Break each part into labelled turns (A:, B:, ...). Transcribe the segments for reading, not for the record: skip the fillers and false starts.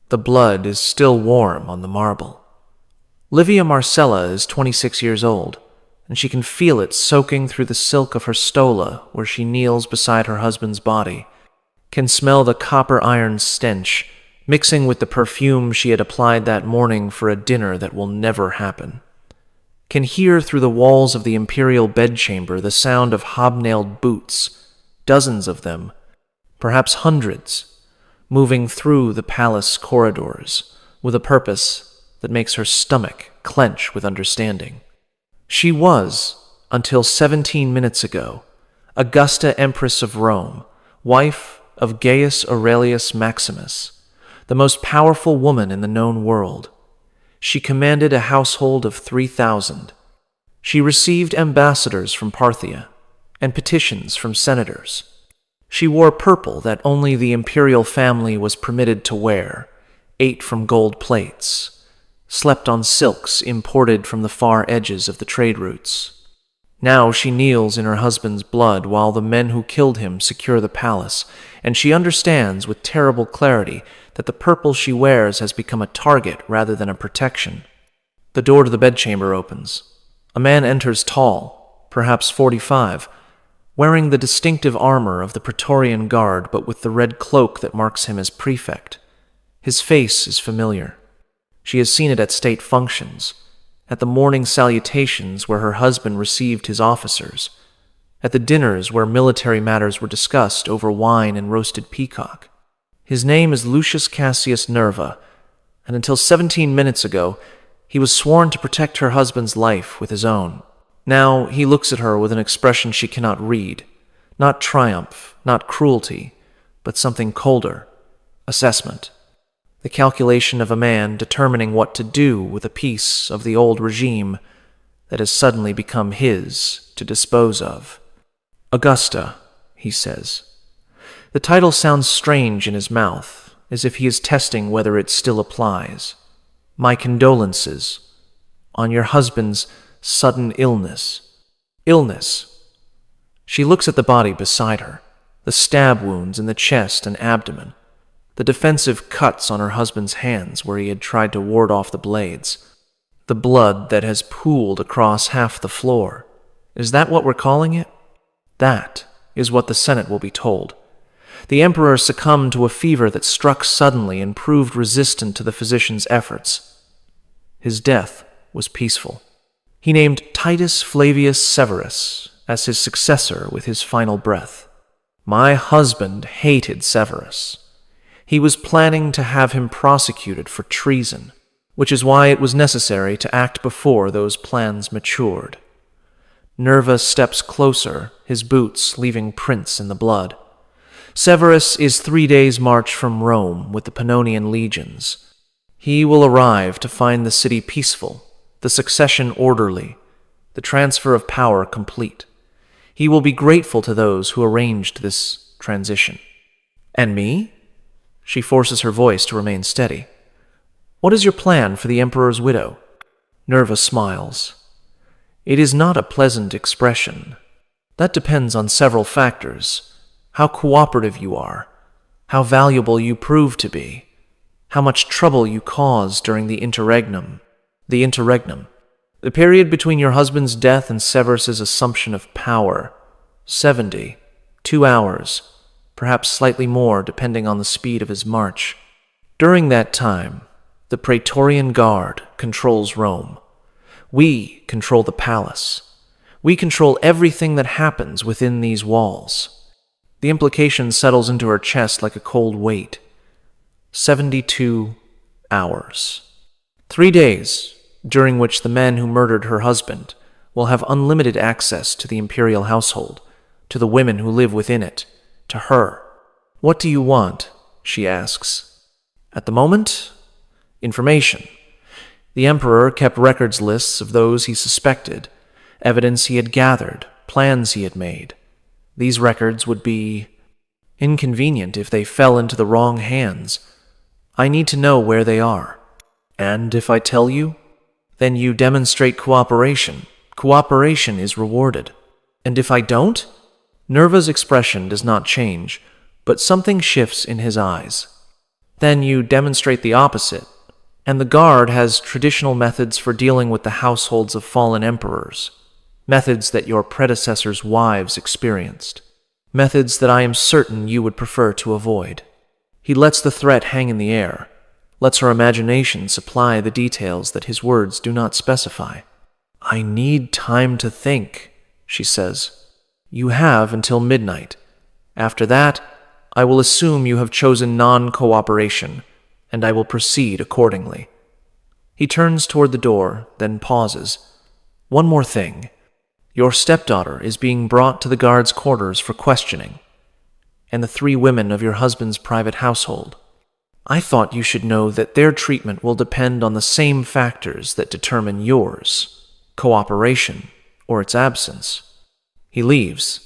A: The blood is still warm on the marble. Livia Marcella is 26 years old, and she can feel it soaking through the silk of her stola where she kneels beside her husband's body, can smell the copper iron stench, mixing with the perfume she had applied that morning for a dinner that will never happen. Can hear through the walls of the imperial bedchamber the sound of hobnailed boots, dozens of them, perhaps hundreds, moving through the palace corridors with a purpose that makes her stomach clench with understanding. She was, until 17 minutes ago, Augusta Empress of Rome, wife of Gaius Aurelius Maximus, the most powerful woman in the known world. She commanded a household of 3,000. She received ambassadors from Parthia and petitions from senators. She wore purple that only the imperial family was permitted to wear, ate from gold plates, slept on silks imported from the far edges of the trade routes. Now she kneels in her husband's blood while the men who killed him secure the palace, and she understands with terrible clarity that the purple she wears has become a target rather than a protection. The door to the bedchamber opens. A man enters tall, perhaps 45, wearing the distinctive armor of the Praetorian Guard but with the red cloak that marks him as prefect. His face is familiar. She has seen it at state functions, at the morning salutations where her husband received his officers, at the dinners where military matters were discussed over wine and roasted peacock. His name is Lucius Cassius Nerva, and until 17 minutes ago, he was sworn to protect her husband's life with his own. Now he looks at her with an expression she cannot read, not triumph, not cruelty, but something colder, assessment. The calculation of a man determining what to do with a piece of the old regime that has suddenly become his to dispose of. Augusta, he says. The title sounds strange in his mouth, as if he is testing whether it still applies. My condolences on your husband's sudden illness. Illness. She looks at the body beside her, the stab wounds in the chest and abdomen, the defensive cuts on her husband's hands where he had tried to ward off the blades, the blood that has pooled across half the floor. Is that what we're calling it? That is what the Senate will be told. The emperor succumbed to a fever that struck suddenly and proved resistant to the physician's efforts. His death was peaceful. He named Titus Flavius Severus as his successor with his final breath. My husband hated Severus. He was planning to have him prosecuted for treason, which is why it was necessary to act before those plans matured. Nerva steps closer, his boots leaving prints in the blood. Severus is 3 days' march from Rome with the Pannonian legions. He will arrive to find the city peaceful, the succession orderly, the transfer of power complete. He will be grateful to those who arranged this transition. And me? She forces her voice to remain steady. What is your plan for the emperor's widow? Nerva smiles. It is not a pleasant expression. That depends on several factors. How cooperative you are, how valuable you prove to be, how much trouble you cause during the interregnum. The period between your husband's death and Severus's assumption of power. 70, 2 hours, perhaps slightly more depending on the speed of his march. During that time, the Praetorian Guard controls Rome. We control the palace. We control everything that happens within these walls. The implication settles into her chest like a cold weight. 72 hours. 3 days, during which the men who murdered her husband will have unlimited access to the imperial household, to the women who live within it, to her. What do you want? She asks. At the moment, information. The emperor kept records lists of those he suspected, evidence he had gathered, plans he had made. These records would be inconvenient if they fell into the wrong hands. I need to know where they are. And if I tell you, then you demonstrate cooperation. Cooperation is rewarded. And if I don't? Nerva's expression does not change, but something shifts in his eyes. Then you demonstrate the opposite, and the Guard has traditional methods for dealing with the households of fallen emperors, methods that your predecessors' wives experienced, methods that I am certain you would prefer to avoid. He lets the threat hang in the air, lets her imagination supply the details that his words do not specify. "I need time to think," she says. "You have until midnight. After that, I will assume you have chosen non-cooperation, and I will proceed accordingly." He turns toward the door, then pauses. "One more thing. Your stepdaughter is being brought to the guard's quarters for questioning, and the 3 women of your husband's private household. I thought you should know that their treatment will depend on the same factors that determine yours, cooperation or its absence." He leaves.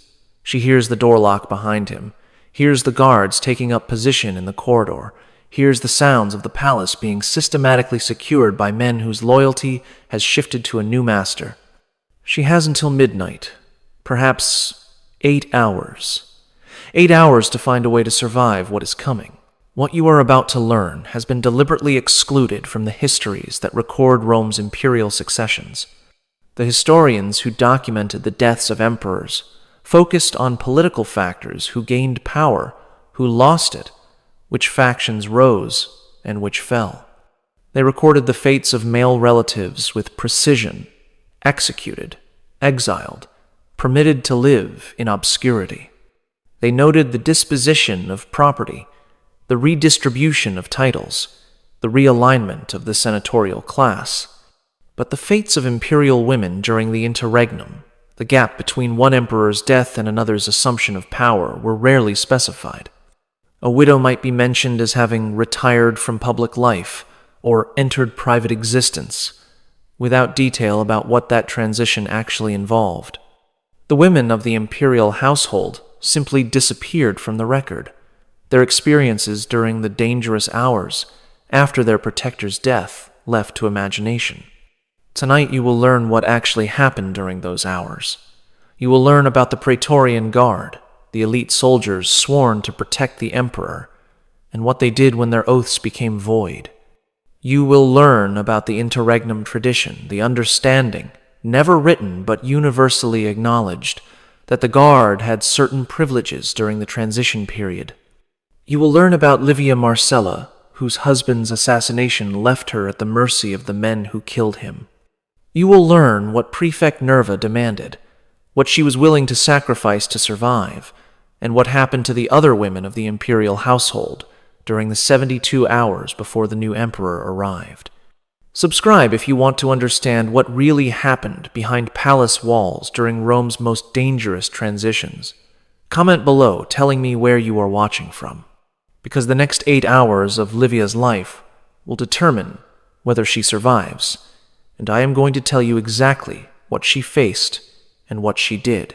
A: She hears the door lock behind him, hears the guards taking up position in the corridor, hears the sounds of the palace being systematically secured by men whose loyalty has shifted to a new master. She has until midnight, perhaps 8 hours. 8 hours to find a way to survive what is coming. What you are about to learn has been deliberately excluded from the histories that record Rome's imperial successions. The historians who documented the deaths of emperors focused on political factors: who gained power, who lost it, which factions rose, and which fell. They recorded the fates of male relatives with precision: executed, exiled, permitted to live in obscurity. They noted the disposition of property, the redistribution of titles, the realignment of the senatorial class. But the fates of imperial women during the interregnum, the gap between one emperor's death and another's assumption of power, were rarely specified. A widow might be mentioned as having retired from public life or entered private existence, without detail about what that transition actually involved. The women of the imperial household simply disappeared from the record. Their experiences during the dangerous hours after their protector's death left to imagination. Tonight you will learn what actually happened during those hours. You will learn about the Praetorian Guard, the elite soldiers sworn to protect the emperor, and what they did when their oaths became void. You will learn about the interregnum tradition, the understanding, never written but universally acknowledged, that the Guard had certain privileges during the transition period. You will learn about Livia Marcella, whose husband's assassination left her at the mercy of the men who killed him. You will learn what Prefect Nerva demanded, what she was willing to sacrifice to survive, and what happened to the other women of the imperial household during the 72 hours before the new emperor arrived. Subscribe if you want to understand what really happened behind palace walls during Rome's most dangerous transitions. Comment below telling me where you are watching from, because the next 8 hours of Livia's life will determine whether she survives, and I am going to tell you exactly what she faced and what she did.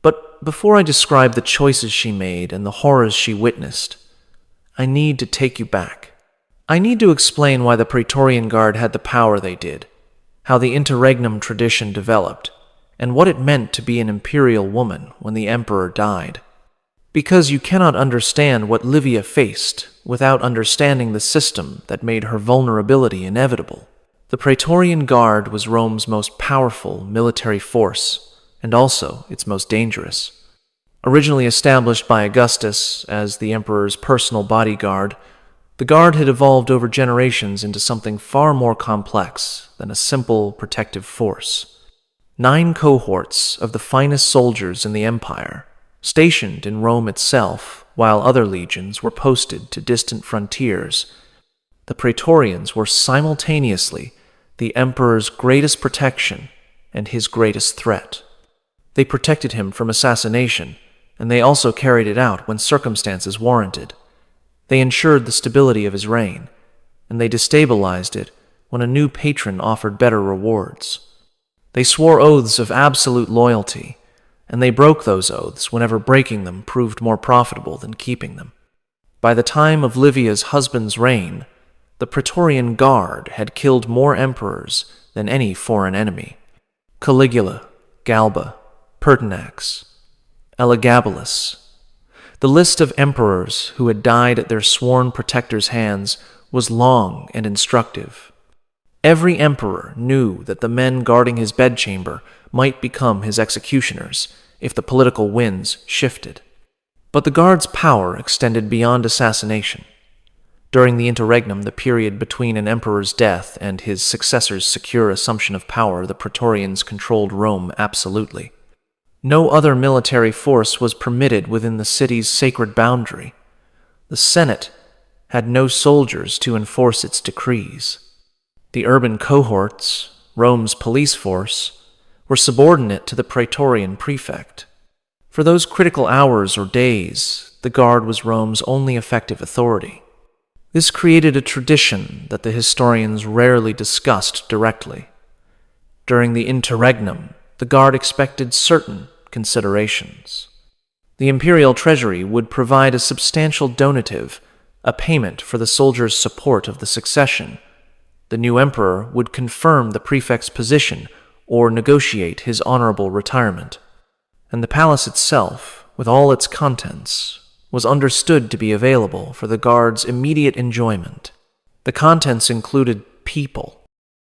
A: But before I describe the choices she made and the horrors she witnessed, I need to take you back. I need to explain why the Praetorian Guard had the power they did, how the interregnum tradition developed, and what it meant to be an imperial woman when the emperor died. Because you cannot understand what Livia faced without understanding the system that made her vulnerability inevitable. The Praetorian Guard was Rome's most powerful military force, and also its most dangerous. Originally established by Augustus as the emperor's personal bodyguard, the Guard had evolved over generations into something far more complex than a simple protective force. 9 cohorts of the finest soldiers in the empire, stationed in Rome itself, while other legions were posted to distant frontiers. The Praetorians were simultaneously the emperor's greatest protection and his greatest threat. They protected him from assassination, and they also carried it out when circumstances warranted. They ensured the stability of his reign, and they destabilized it when a new patron offered better rewards. They swore oaths of absolute loyalty, and they broke those oaths whenever breaking them proved more profitable than keeping them. By the time of Livia's husband's reign, the Praetorian Guard had killed more emperors than any foreign enemy. Caligula, Galba, Pertinax, Elagabalus. The list of emperors who had died at their sworn protectors' hands was long and instructive. Every emperor knew that the men guarding his bedchamber might become his executioners if the political winds shifted. But the guard's power extended beyond assassination. During the interregnum, the period between an emperor's death and his successor's secure assumption of power, the Praetorians controlled Rome absolutely. No other military force was permitted within the city's sacred boundary. The Senate had no soldiers to enforce its decrees. The urban cohorts, Rome's police force, were subordinate to the Praetorian prefect. For those critical hours or days, the guard was Rome's only effective authority. This created a tradition that the historians rarely discussed directly. During the interregnum, the guard expected certain considerations. The imperial treasury would provide a substantial donative, a payment for the soldiers' support of the succession. The new emperor would confirm the prefect's position or negotiate his honorable retirement. And the palace itself, with all its contents, was understood to be available for the guard's immediate enjoyment. The contents included people,